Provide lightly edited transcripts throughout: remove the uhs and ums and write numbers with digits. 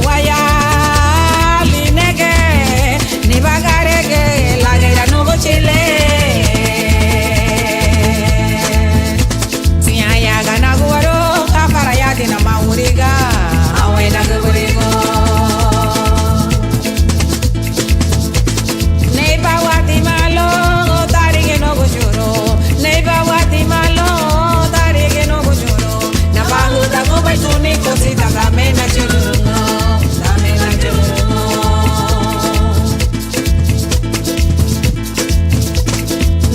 guaya, linege, ni bagarege, la guerra no bochile. Si haya gana guaro, para ya tiene mauriga, awena guburigo. Neiba wati malo, tarige no bujuro. Neiba wati malo, tarige no bujuro. Na bahuda go bai tuni kosita dame na churungo, dame na churungo.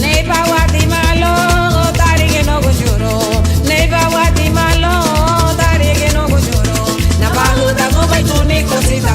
Neiba wati malo, tarige no bujuro. Neiba wati malo, tarige no bujuro. Na bahuda go bai tuni kosita